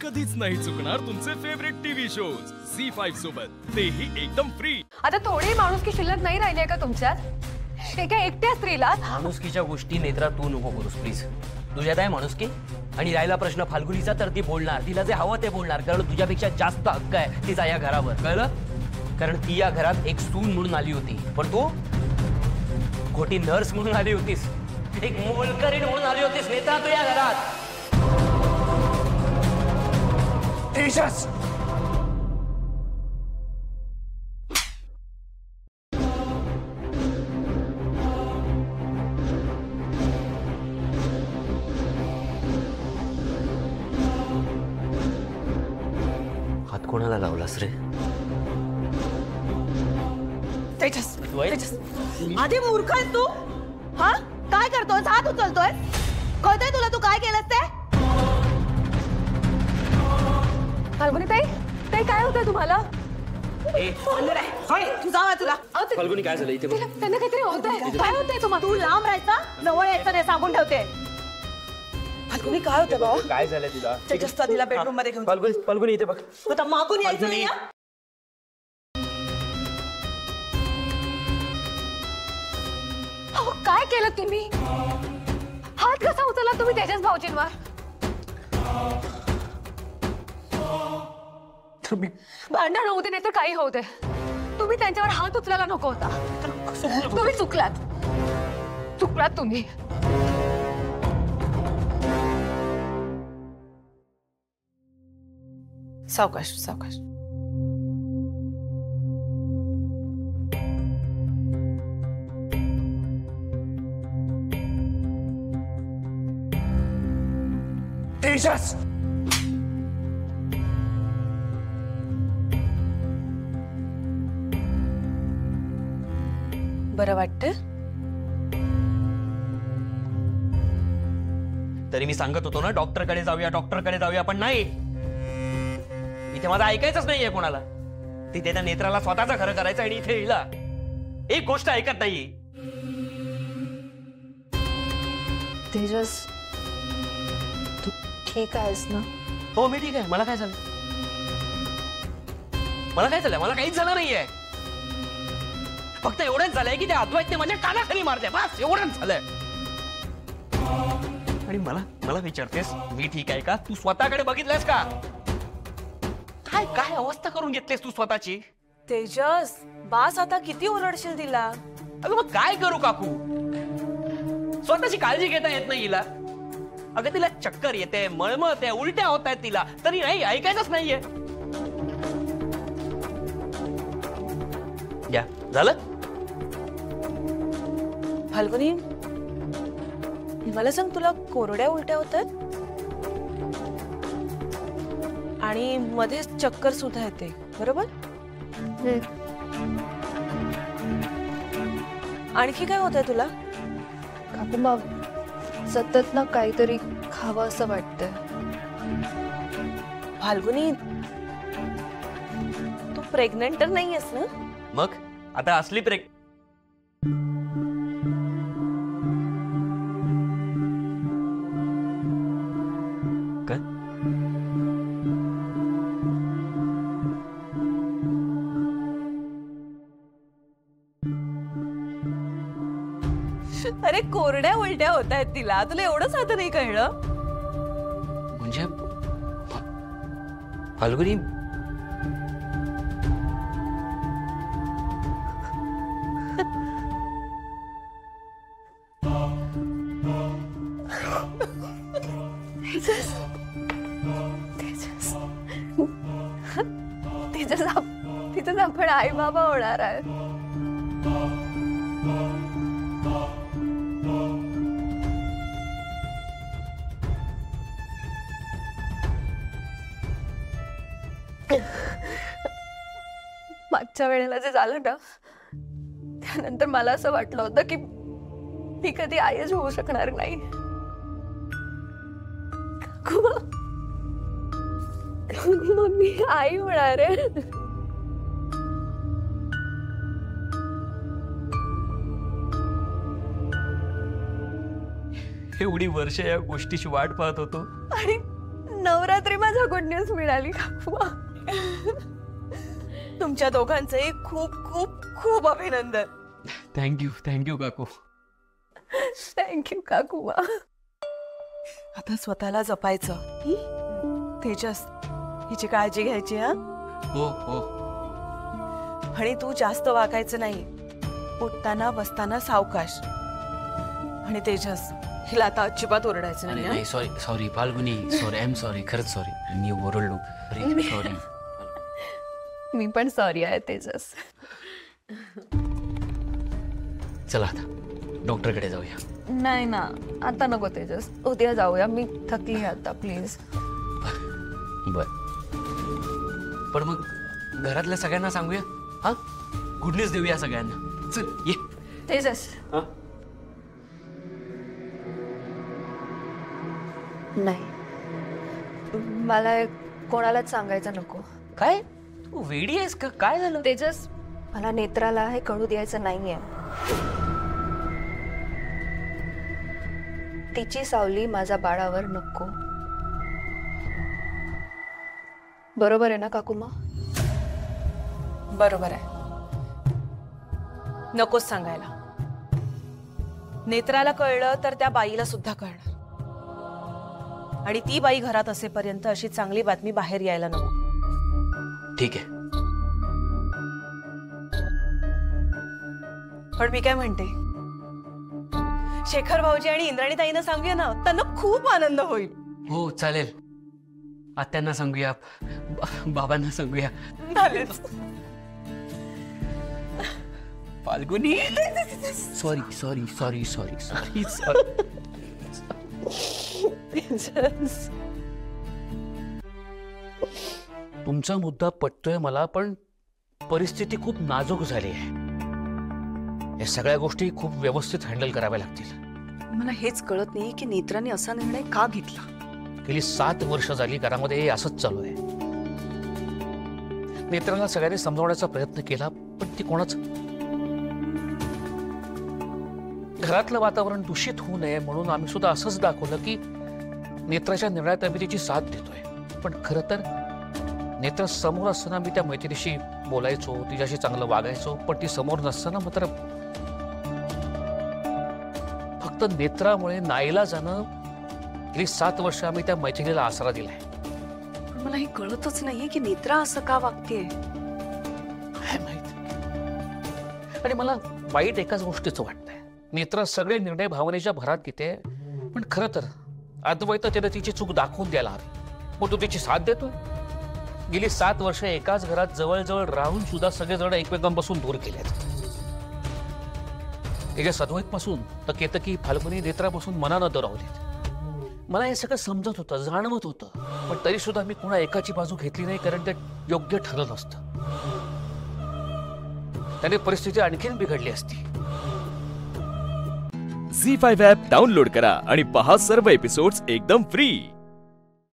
कधीच नाही चुकणार तुमचे फेवरेट टीव्ही शोज झी5 सोबत, तेही एकदम फ्री। आता थोडी माणुसकी शिल्लक नाही राहिली आहे का तुमच्यात? एका एकट्या स्त्रीला माणुसकीच्या गोष्टी नेत्रा तू नको करूस प्लीज। तुझ्यात आहे माणुसकी? आणि राहिला प्रश्न फाल्गुनीचा तर ती बोलणार, तिला जे हवं ते बोलणार, कारण तुझ्यापेक्षा जास्त हक्क आहे तिचा या घरावर, कळलं? कारण ती या घरात एक सून म्हणून आली होती, पण तू खोटी नर्स म्हणून आली होतीस, एक मोलकरीण म्हणून आली होतीस नेत्रा तू या घरात। तेजस, हात कोणाला लावलास रे? तेजस, तेजस, आधी मूर्ख आहेस तू? हा, काय करतोय? हात उचलतोय? कळतंय तुला तू काय केलंस ते? फाल्गुनी ताई, काय होतंय तुम्हाला? तुझा तुला फाल्गुनी काय झालं इथे? त्यांना काहीतरी होतंय, काय होतंय तुम्हाला? तू लांब राहायचा, जवळ यायचं नाही सांगून ठेवते। फाल्गुनी काय होतं बाबा? काय झालं तुला? तेजसचा तिला बेडरूम मध्ये घेऊन फाल्गुनी इथे बघ। आता मागून यायचं नाही हा? अहो, काय केलं तुम्ही? हात कसा उचलला तुम्ही तेजस भाऊजींवर? भांडण होऊ दे नाही तर काही होऊ दे, तुम्ही त्यांच्यावर हात उचलायला नको होता। तुम्ही चुकलात तुम्ही। सावकाश सावकाश। तेजस, बरं वाटतं? तरी मी सांगत होतो ना डॉक्टरकडे जाऊया, पण नाही, इथे माझं ऐकायचंच नाहीये कोणाला। तिथे त्या नेत्राला स्वतःचा खरं करायचं आणि इथे हिला एक गोष्ट ऐकत नाही। तेजस, तू ठीक आहेस ना? हो मी ठीक आहे। मला काय झालं? मला काहीच झालं नाहीये। फक्त एवढंच झालंय की त्या अद्वैतने माझ्या कानाखाली मारले, बस एवढंच झालंय। आणि मला विचारतेस मी ठीक आहे का? तू स्वतःकडे बघितलंस का? काय अवस्था करून घेतलीस तू स्वतःची? तेजस, बास आता किती ओरडशील तिला? अगं मग काय करू काकू? स्वतःची काळजी घेता येत नाही हिला। अगं तिला चक्कर येते, मळमळते, उलट्या होत आहेत तिला, तरी नाही ऐकायचंच नाहीये। या झालं? फाल्गुनी, मला सांग, तुला कोरड्या उलट्या होतात आणि मध्येच चक्कर सुद्धा येते, बरोबर? आणखी काय होतंय तुला? काकू, मग सतत ना काहीतरी खावं असं वाटतंय। फाल्गुनी, तू प्रेग्नंट तर नाहीयेस ना? मग आता असली काय? अरे कोरड्या उलट्या होत आहेत तिला, तुला एवढं साधं नाही कळलं? म्हणजे फाल्गुनी, तिथं आपण आई बाबा होणार आहे। मागच्या वेळेला जे झालं ना, त्यानंतर मला असं वाटलं होतं की मी कधी आईच होऊ शकणार नाही। मी आई होणार आहे। एवढी वर्ष या गोष्टीची वाट पाहत होतो आणि नवरात्री माझा गुड न्यूज मिळाली काकूमा. तुमच्या दोघांचंही खूप खूप खूप अभिनंदन. थँक्यू काकू. थँक्यू काकूमा. आता स्वतःला जपायचं. तेजस, हिची काळजी घ्यायची. हा हो हो. आणि तू जास्त वागायचं नाही. उठताना बसताना सावकाश. आणि तेजस, हिला आता अजिबात ओरडायचं नाही. नाही sorry Falguni. Sorry, I am sorry. खरंच सॉरी, मी ओरडलो. सॉरी. मी पण सॉरी आहे तेजस. चला आता डॉक्टरकडे जाऊया. नाही ना, आता नको तेजस, उद्या जाऊया. मी थकली आता, प्लीज. बर, पण मग घरातल्या सगळ्यांना सांगूया. हा, गुड न्यूज देऊया सगळ्यांना. चल ये. तेजस, नाही, मला कोणालाच सांगायचं नको. काय तू वेडी आहेस का? काय झालं? तेजस, मला नेत्राला हे कळू द्यायचं नाहीये. तिची सावली माझ्या बाळावर नको. बरोबर आहे ना काकूमा? बरोबर आहे. नकोच सांगायला. नेत्राला कळलं तर त्या बाईला सुद्धा कळणार. आणि ती बाई घरात असेपर्यंत अशी चांगली बातमी बाहेर यायला नको. ठीक आहे. पण मी काय म्हणते, शेखर भाऊजी आणि इंद्राणी ताईंना सांगूया ना, त्यांना खूप आनंद होईल. हो चालेल. आत्यांना सांगूया, बाबांना सांगूया. फाल्गुनी, सॉरी. तुमचा मुद्दा पटतोय मला, पण परिस्थिती खूप नाजूक झाली आहे. या सगळ्या गोष्टी खूप व्यवस्थित हँडल कराव्या लागतील. मला हेच कळत नाही की नेत्राने असा निर्णय का घेतला. गेली 7 वर्ष झाली घरामध्ये हे असंच चालू आहे. नेत्राला सगळ्यांनी समजावण्याचा प्रयत्न केला, पण ती कोणाच. घरातलं वातावरण दूषित होऊ नये म्हणून आम्ही सुद्धा असंच दाखवलं की नेत्राच्या निर्णयात आम्ही तिची साथ देतोय. पण खरं तर नेत्रा समोर असताना मी त्या मैत्रिणीशी बोलायचो, तिच्याशी चांगलं वागायचो, पण ती समोर नसताना मात्र फक्त नेत्रामुळे नाईलाजानं गेली 7 वर्ष आम्ही त्या मैत्रिणीला आसरा दिलाय. पण मला हे कळतच नाहीये की नेत्रा असं का वागतेय. काय माहित. आणि मला वाईट एकाच गोष्टीचं वाटतंय, नेत्रा सगळे निर्णय भावनेच्या भरात घेते, पण खरं तर अद्वैत त्याला तिची चूक दाखवून द्यायला हवी. मग तू तिची साथ देतोय. गेली 7 वर्ष एकाच घरात जवळजवळ राहून सुद्धा सगळेजण एकमेकांपासून दूर केलेत. एका अद्वैत पासून तर केतकी, फाल्गुनी, नेत्रापासून मनानं दुरावलेत. मला हे सगळं समजत होतं, जाणवत होतं, पण तरी सुद्धा मी कोणा एकाची बाजू घेतली नाही, कारण ते योग्य ठरलं नसतं. त्याने परिस्थिती आणखीन बिघडली असती. झी5 ॲप डाउनलोड करा आणि पहा सर्व एपिसोड्स एकदम फ्री.